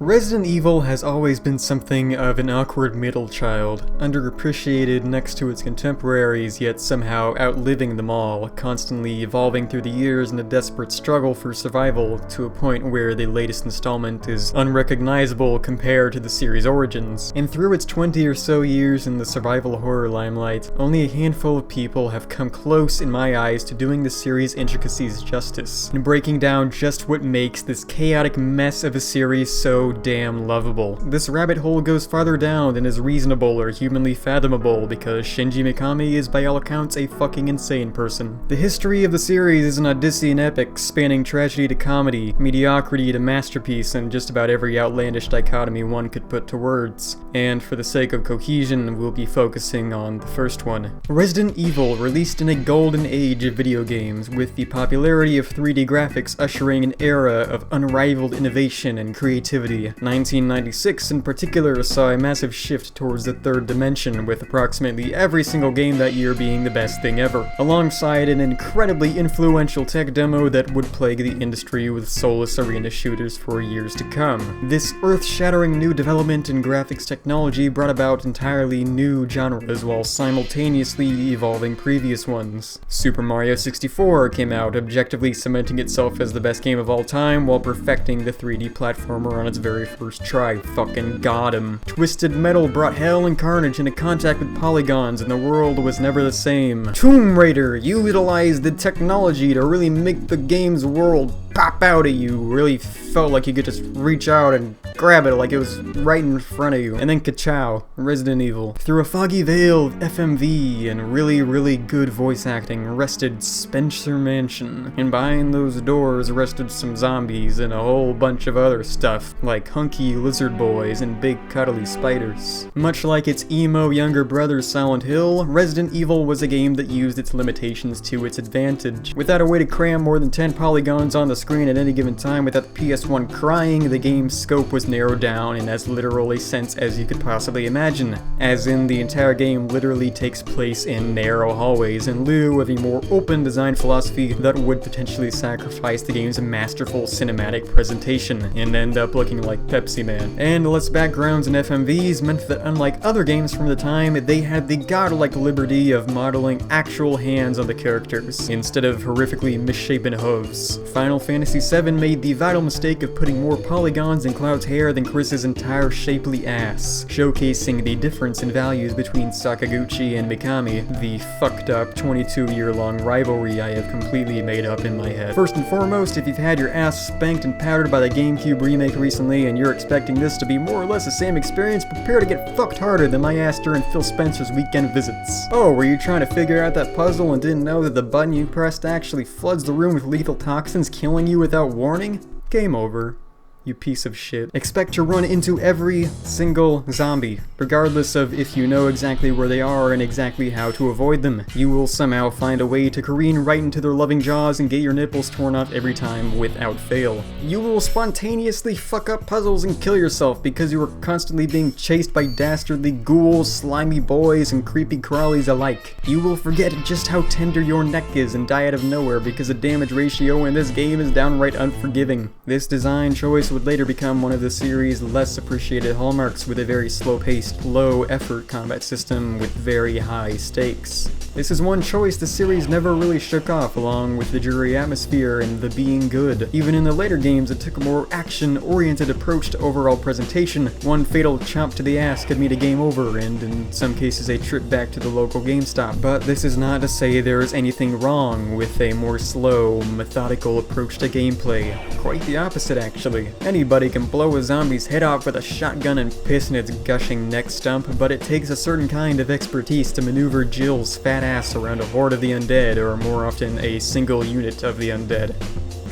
Resident Evil has always been something of an awkward middle child, underappreciated next to its contemporaries yet somehow outliving them all, constantly evolving through the years in a desperate struggle for survival to a point where the latest installment is unrecognizable compared to the series' origins. And through its 20 or so years in the survival horror limelight, only a handful of people have come close in my eyes to doing the series' intricacies justice, and breaking down just what makes this chaotic mess of a series so damn lovable. This rabbit hole goes farther down than is reasonable or humanly fathomable because Shinji Mikami is by all accounts a fucking insane person. The history of the series is an Odyssean epic spanning tragedy to comedy, mediocrity to masterpiece, and just about every outlandish dichotomy one could put to words. And for the sake of cohesion, we'll be focusing on the first one. Resident Evil, released in a golden age of video games, with the popularity of 3D graphics ushering an era of unrivaled innovation and creativity. 1996 in particular saw a massive shift towards the third dimension, with approximately every single game that year being the best thing ever, alongside an incredibly influential tech demo that would plague the industry with soulless arena shooters for years to come. This earth-shattering new development in graphics technology brought about entirely new genres while simultaneously evolving previous ones. Super Mario 64 came out, objectively cementing itself as the best game of all time while perfecting the 3D platformer on its very first try. Fucking got him. Twisted Metal brought hell and carnage into contact with polygons, and the world was never the same. Tomb Raider utilized the technology to really make the game's world pop out at you. Really felt like you could just reach out and grab it like it was right in front of you. And then ka-chow, Resident Evil. Through a foggy veil of FMV and really good voice acting rested Spencer Mansion. And behind those doors rested some zombies and a whole bunch of other stuff, like hunky lizard boys and big cuddly spiders. Much like its emo younger brother Silent Hill, Resident Evil was a game that used its limitations to its advantage. Without a way to cram more than 10 polygons on the screen at any given time without the PS1 crying, the game's scope was narrowed down in as literal a sense as you could possibly imagine, as in the entire game literally takes place in narrow hallways in lieu of a more open design philosophy that would potentially sacrifice the game's masterful cinematic presentation and end up looking like Pepsi Man. And less backgrounds and FMVs meant that unlike other games from the time, they had the godlike liberty of modeling actual hands on the characters, instead of horrifically misshapen hooves. Final Fantasy VII made the vital mistake of putting more polygons in Cloud's hair than Chris's entire shapely ass, showcasing the difference in values between Sakaguchi and Mikami, the fucked up 22-year-long rivalry I have completely made up in my head. First and foremost, if you've had your ass spanked and powdered by the GameCube remake recently and you're expecting this to be more or less the same experience, prepare to get fucked harder than my ass during Phil Spencer's weekend visits. Oh, were you trying to figure out that puzzle and didn't know that the button you pressed actually floods the room with lethal toxins, killing you without warning? Game over, you piece of shit. Expect to run into every single zombie, regardless of if you know exactly where they are and exactly how to avoid them. You will somehow find a way to careen right into their loving jaws and get your nipples torn off every time without fail. You will spontaneously fuck up puzzles and kill yourself because you are constantly being chased by dastardly ghouls, slimy boys, and creepy crawlies alike. You will forget just how tender your neck is and die out of nowhere because the damage ratio in this game is downright unforgiving. This design choice would later become one of the series' less appreciated hallmarks, with a very slow-paced, low-effort combat system with very high stakes. This is one choice the series never really shook off, along with the dreary atmosphere and the being good. Even in the later games, it took a more action-oriented approach to overall presentation. One fatal chomp to the ass could mean a game over, and in some cases a trip back to the local GameStop. But this is not to say there is anything wrong with a more slow, methodical approach to gameplay. Quite the opposite, actually. Anybody can blow a zombie's head off with a shotgun and piss in its gushing neck stump, but it takes a certain kind of expertise to maneuver Jill's fat ass around a horde of the undead, or more often a single unit of the undead.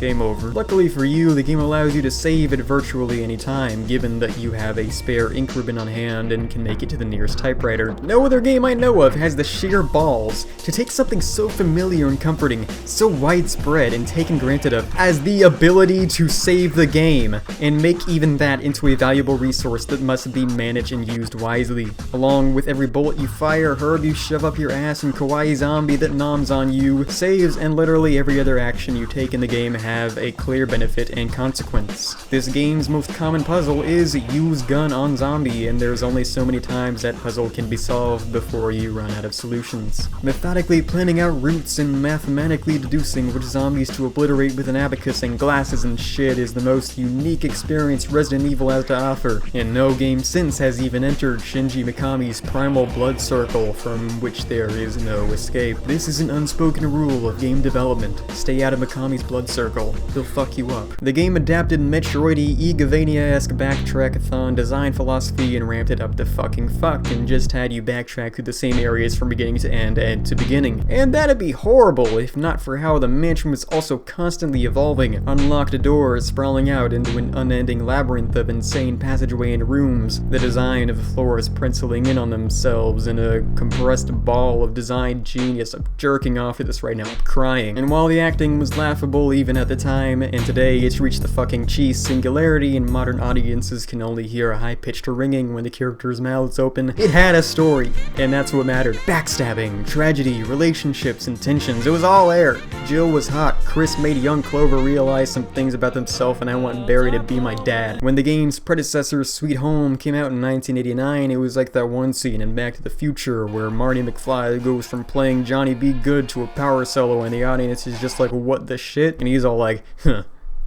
Game over. Luckily for you, the game allows you to save at virtually any time, given that you have a spare ink ribbon on hand and can make it to the nearest typewriter. No other game I know of has the sheer balls to take something so familiar and comforting, so widespread and taken granted of, as the ability to save the game, and make even that into a valuable resource that must be managed and used wisely. Along with every bullet you fire, herb you shove up your ass, and kawaii zombie that noms on you, saves and literally every other action you take in the game have a clear benefit and consequence. This game's most common puzzle is use gun on zombie, and there's only so many times that puzzle can be solved before you run out of solutions. Methodically planning out routes and mathematically deducing which zombies to obliterate with an abacus and glasses and shit is the most unique experience Resident Evil has to offer, and no game since has even entered Shinji Mikami's primal blood circle from which there is no escape. This is an unspoken rule of game development. Stay out of Mikami's blood circle. He'll fuck you up. The game adapted Metroidvania-esque backtrack-a-thon design philosophy and ramped it up to fucking fuck and just had you backtrack through the same areas from beginning to end to beginning. And that'd be horrible if not for how the mansion was also constantly evolving. Unlocked doors sprawling out into an unending labyrinth of insane passageway and rooms. The design of the floors penciling in on themselves in a compressed ball of design genius. I'm jerking off at this right now. I'm crying. And while the acting was laughable even at the time, and today it's reached the fucking cheese singularity and modern audiences can only hear a high-pitched ringing when the characters' mouths open, it had a story, and that's what mattered. Backstabbing, tragedy, relationships, and tensions, it was all there. Jill was hot, Chris made young Clover realize some things about himself, and I want Barry to be my dad. When the game's predecessor, Sweet Home, came out in 1989, it was like that one scene in Back to the Future where Marty McFly goes from playing Johnny B. Good to a power solo and the audience is just like, what the shit? And he's all like, huh,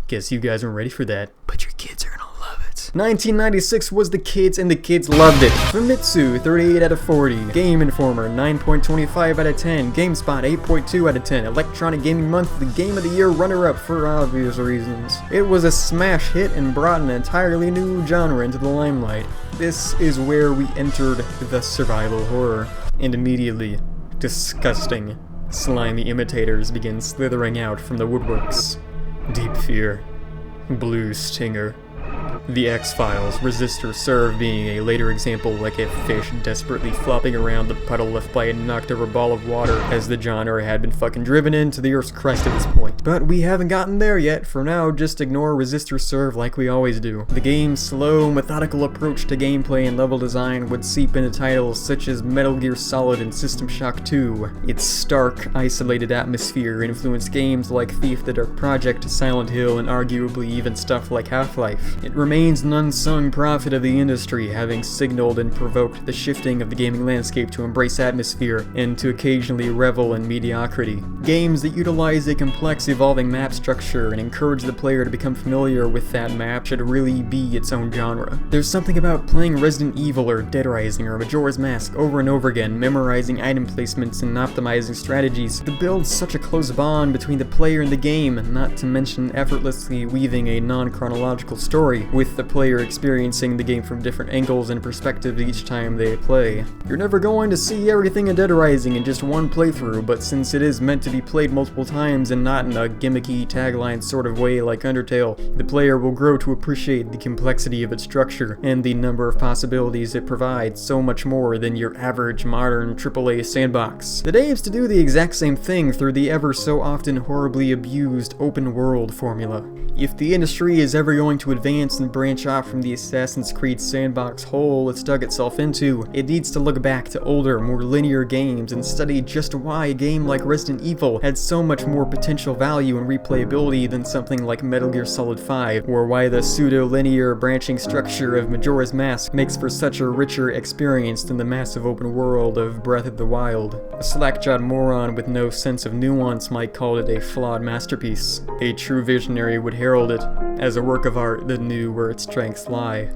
guess you guys aren't ready for that, but your kids are gonna love it. 1996 was the kids and the kids loved it. Famitsu, 38 out of 40. Game Informer, 9.25 out of 10. GameSpot, 8.2 out of 10. Electronic Gaming Month, the Game of the Year runner-up for obvious reasons. It was a smash hit and brought an entirely new genre into the limelight. This is where we entered the survival horror. And immediately, disgusting, slimy imitators begin slithering out from the woodworks. Deep Fear, Blue Stinger, The X-Files, Resistor Serve being a later example like a fish desperately flopping around the puddle left by a knocked-over ball of water as the genre had been fucking driven into the Earth's crust at this point. But we haven't gotten there yet. For now, just ignore Resistor Serve like we always do. The game's slow, methodical approach to gameplay and level design would seep into titles such as Metal Gear Solid and System Shock 2. Its stark, isolated atmosphere influenced games like Thief the Dark Project, Silent Hill, and arguably even stuff like Half-Life. It remains an unsung prophet of the industry, having signaled and provoked the shifting of the gaming landscape to embrace atmosphere and to occasionally revel in mediocrity. Games that utilize a complex evolving map structure and encourage the player to become familiar with that map should really be its own genre. There's something about playing Resident Evil or Dead Rising or Majora's Mask over and over again, memorizing item placements and optimizing strategies that builds such a close bond between the player and the game, not to mention effortlessly weaving a non-chronological story, with the player experiencing the game from different angles and perspectives each time they play. You're never going to see everything in Dead Rising in just one playthrough, but since it is meant to be played multiple times and not in a gimmicky tagline sort of way like Undertale, the player will grow to appreciate the complexity of its structure and the number of possibilities it provides, so much more than your average modern AAA sandbox. It aims to do the exact same thing through the ever so often horribly abused open world formula. If the industry is ever going to advance and branch off from the Assassin's Creed sandbox hole it's dug itself into, it needs to look back to older, more linear games and study just why a game like Resident Evil had so much more potential value and replayability than something like Metal Gear Solid 5, or why the pseudo-linear branching structure of Majora's Mask makes for such a richer experience than the massive open world of Breath of the Wild. A slack-jawed moron with no sense of nuance might call it a flawed masterpiece. A true visionary would herald it as a work of art that knew where its strengths lie.